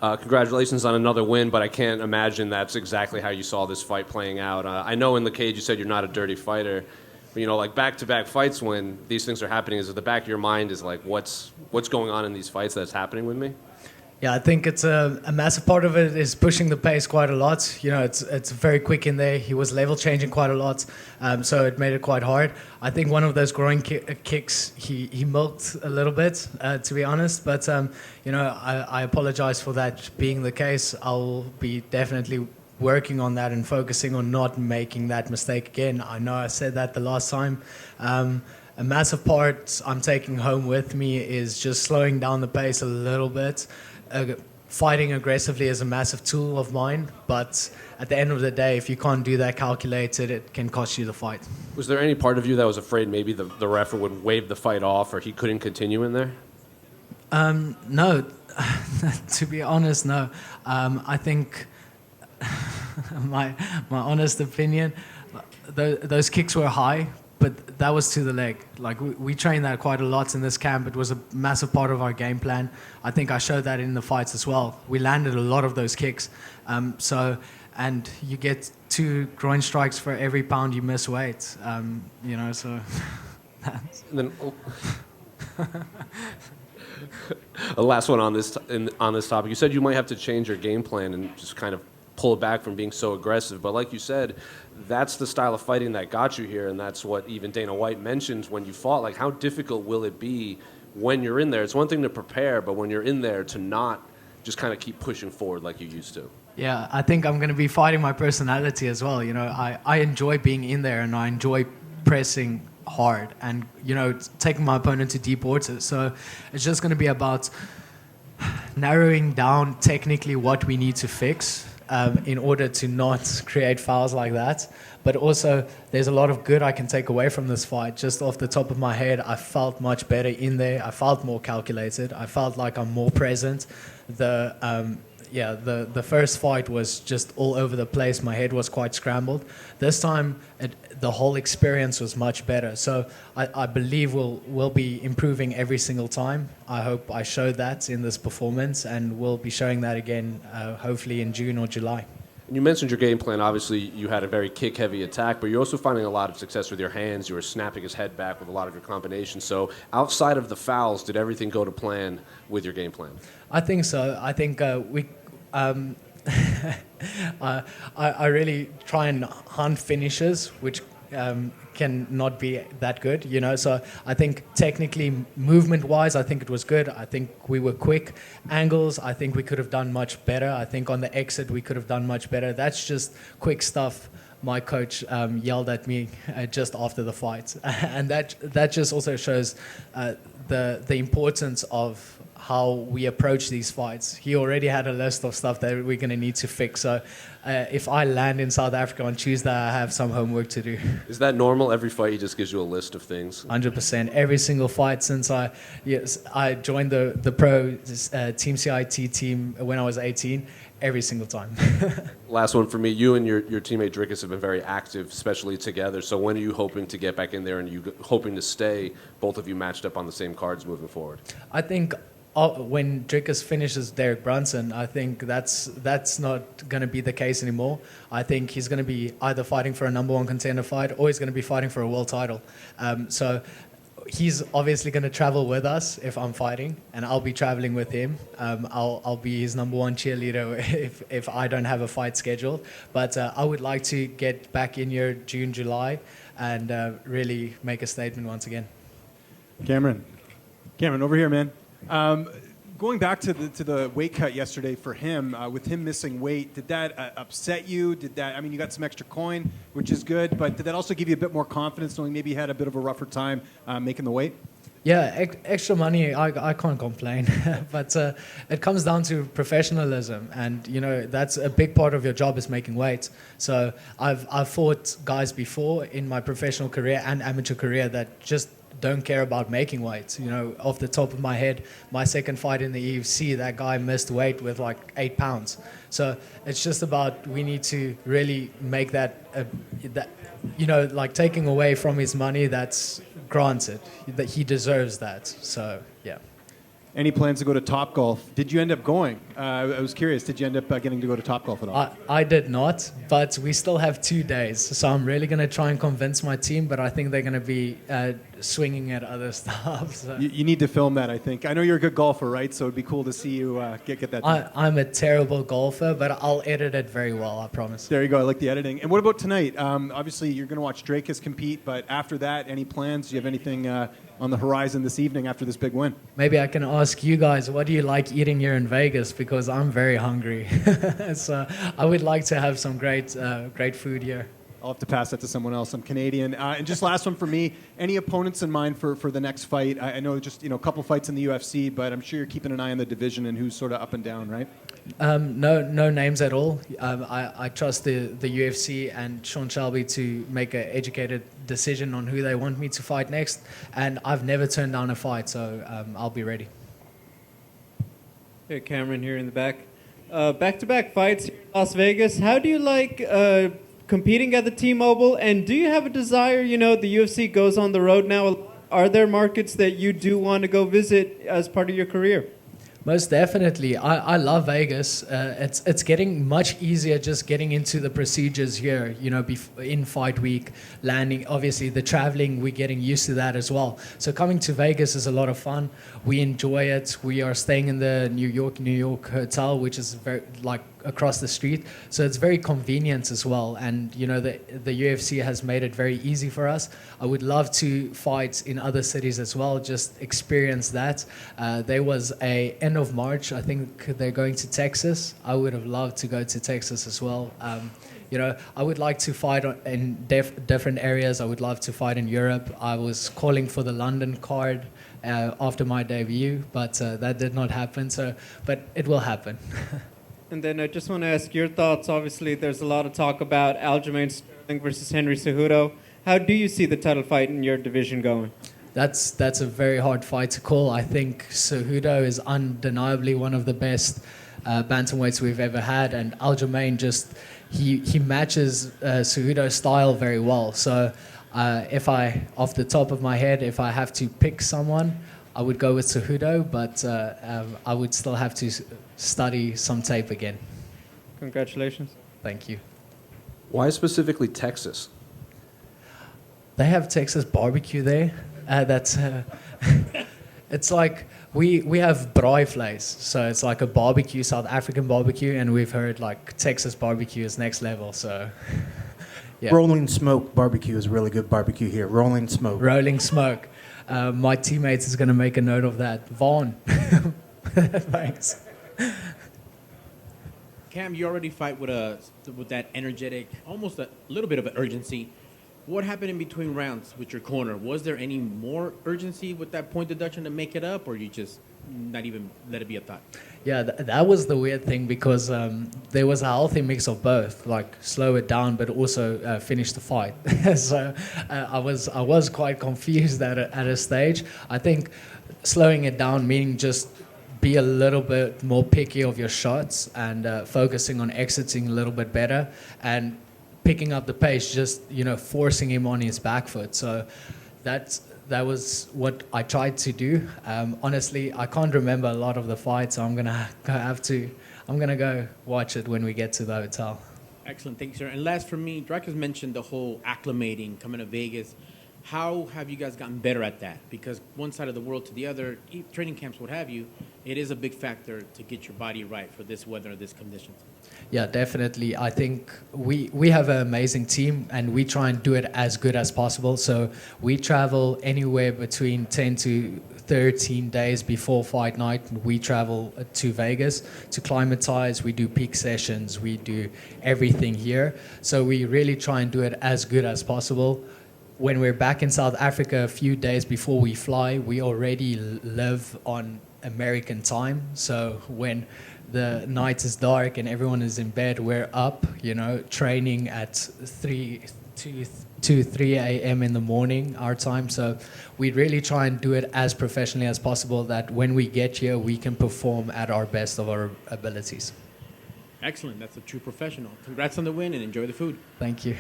Congratulations on another win, but I can't imagine that's exactly how you saw this fight playing out. I know in the cage you said you're not a dirty fighter, but like back-to-back fights when these things are happening, is at the back of your mind is like, what's going on in these fights that's happening with me? Yeah, I think it's a massive part of it is pushing the pace quite a lot. It's very quick in there. He was level changing quite a lot, so it made it quite hard. I think one of those groin kicks he milked a little bit, to be honest. But I apologize for that being the case. I'll be definitely working on that and focusing on not making that mistake again. I know I said that the last time. A massive part I'm taking home with me is just slowing down the pace a little bit. Fighting aggressively is a massive tool of mine, but at the end of the day, if you can't do that calculated, it can cost you the fight. Was there any part of you that was afraid maybe the ref would wave the fight off or he couldn't continue in there? No, to be honest, no. I think my honest opinion, those kicks were high, but that was to the leg. Like we trained that quite a lot in this camp. It was a massive part of our game plan. I think I showed that in the fights as well. We landed a lot of those kicks. And you get 2 groin strikes for every pound you miss weight. So. That's... And then, a last one on this topic. You said you might have to change your game plan and just kind of pull it back from being so aggressive. But like you said, that's the style of fighting that got you here, and that's what even Dana White mentions when you fought. Like, how difficult will it be when you're in there? It's one thing to prepare, but when you're in there, to not just kind of keep pushing forward like you used to. Yeah, I think I'm going to be fighting my personality as well. I enjoy being in there, and I enjoy pressing hard and, taking my opponent to deep waters. So it's just going to be about narrowing down technically what we need to fix in order to not create fouls like that. But also, there's a lot of good I can take away from this fight. Just off the top of my head, I felt much better in there. I felt more calculated. I felt like I'm more present. The first fight was just all over the place. My head was quite scrambled. This time, the whole experience was much better. So I believe we'll be improving every single time. I hope I showed that in this performance, and we'll be showing that again, hopefully in June or July. You mentioned your game plan. Obviously, you had a very kick-heavy attack, but you're also finding a lot of success with your hands. You were snapping his head back with a lot of your combinations. So outside of the fouls, did everything go to plan with your game plan? I think so. I think we... I really try and hunt finishes, which can not be that good, So I think technically, movement-wise, I think it was good. I think we were quick. Angles, I think we could have done much better. I think on the exit, we could have done much better. That's just quick stuff. My coach yelled at me just after the fight, and that just also shows the importance of how we approach these fights. He already had a list of stuff that we're going to need to fix. So if I land in South Africa on Tuesday, I have some homework to do. Is that normal? Every fight, he just gives you a list of things? 100%. Every single fight since I joined the pro Team CIT team when I was 18, every single time. Last one for me. You and your teammate Drickus have been very active, especially together. So when are you hoping to get back in there, and are you hoping to stay, both of you matched up on the same cards moving forward? I think when Drickus finishes Derek Brunson, I think that's not going to be the case anymore. I think he's going to be either fighting for a number 1 contender fight, or he's going to be fighting for a world title. So he's obviously going to travel with us if I'm fighting, and I'll be traveling with him. I'll be his number 1 cheerleader if I don't have a fight scheduled. But I would like to get back in here June, July, and really make a statement once again. Cameron, over here, man. Going back to the weight cut yesterday for him, with him missing weight, did that upset you? You got some extra coin, which is good, but did that also give you a bit more confidence, knowing maybe you had a bit of a rougher time making the weight? Yeah, extra money, I can't complain. But it comes down to professionalism, and that's a big part of your job is making weight. So I've fought guys before in my professional career and amateur career that just don't care about making weight. Off the top of my head, my second fight in the UFC, that guy missed weight with like 8 pounds. So it's just about, we need to really make that taking away from his money, that's granted, that he deserves that. So, yeah. any plans to go to Topgolf? Did you end up going? I was curious. Did you end up getting to go to Topgolf at all? I did not, but we still have 2 days. So I'm really going to try and convince my team, but I think they're going to be swinging at other stuff. So. You need to film that, I think. I know you're a good golfer, right? So it'd be cool to see you get that done. I'm a terrible golfer, but I'll edit it very well, I promise. There you go. I like the editing. And what about tonight? Obviously, you're going to watch Drakus compete, but after that, any plans? Do you have anything on the horizon this evening after this big win? Maybe I can ask you guys, what do you like eating here in Vegas? Because I'm very hungry. So I would like to have some great food here. I'll have to pass that to someone else. I'm Canadian. And just last one for me. Any opponents in mind for the next fight? I know just a couple fights in the UFC, but I'm sure you're keeping an eye on the division and who's sort of up and down, right? No names at all. I trust the UFC and Sean Shelby to make an educated decision on who they want me to fight next. And I've never turned down a fight, so I'll be ready. Hey, Cameron here in the back. Back-to-back fights here in Las Vegas. How do you like competing at the T-Mobile? And do you have a desire, the UFC goes on the road now. Are there markets that you do want to go visit as part of your career? Most definitely. I love Vegas. It's getting much easier just getting into the procedures here, in fight week, landing. Obviously, the traveling, we're getting used to that as well. So coming to Vegas is a lot of fun. We enjoy it. We are staying in the New York hotel, which is very, across the street. So it's very convenient as well. And, the UFC has made it very easy for us. I would love to fight in other cities as well, just experience that. There was a end of March, I think they're going to Texas. I would have loved to go to Texas as well. I would like to fight in different areas. I would love to fight in Europe. I was calling for the London card after my debut, but that did not happen. But it will happen. And then I just want to ask your thoughts. Obviously, there's a lot of talk about Aljamain Sterling versus Henry Cejudo. How do you see the title fight in your division going? That's a very hard fight to call. I think Cejudo is undeniably one of the best bantamweights we've ever had, and Aljamain he matches Cejudo's style very well. So off the top of my head, if I have to pick someone, I would go with Cejudo, but I would still have to study some tape again. Congratulations. Thank you. Why specifically Texas? They have Texas barbecue there. It's like we have braaivleis, so it's like a barbecue, South African barbecue, and we've heard Texas barbecue is next level. So, yeah. Rolling Smoke barbecue is really good barbecue here. Rolling Smoke. Rolling Smoke. My teammates is going to make a note of that. Vaughn. Thanks. Cam, you already fight with that energetic, almost a little bit of an urgency. What happened in between rounds with your corner? Was there any more urgency with that point deduction to make it up, or you just not even let it be a thought? Yeah, that was the weird thing because there was a healthy mix of both, slow it down, but also finish the fight. So I was quite confused at a stage. I think slowing it down meaning just be a little bit more picky of your shots and focusing on exiting a little bit better and picking up the pace, just forcing him on his back foot. So that was what I tried to do. Honestly, I can't remember a lot of the fight, so I'm gonna go watch it when we get to the hotel. Excellent, thanks, sir. And last for me, Drake has mentioned the whole acclimating, coming to Vegas. How have you guys gotten better at that? Because one side of the world to the other, training camps, what have you, it is a big factor to get your body right for this weather, this conditions. Yeah, definitely. I think we have an amazing team, and we try and do it as good as possible. So we travel anywhere between 10 to 13 days before fight night. We travel to Vegas to climatize. We do peak sessions. We do everything here. So we really try and do it as good as possible. When we're back in South Africa a few days before we fly, we already live on American time. So when the night is dark and everyone is in bed, we're up, training at 3 a.m. in the morning, our time. So we really try and do it as professionally as possible that when we get here, we can perform at our best of our abilities. Excellent. That's a true professional. Congrats on the win and enjoy the food. Thank you.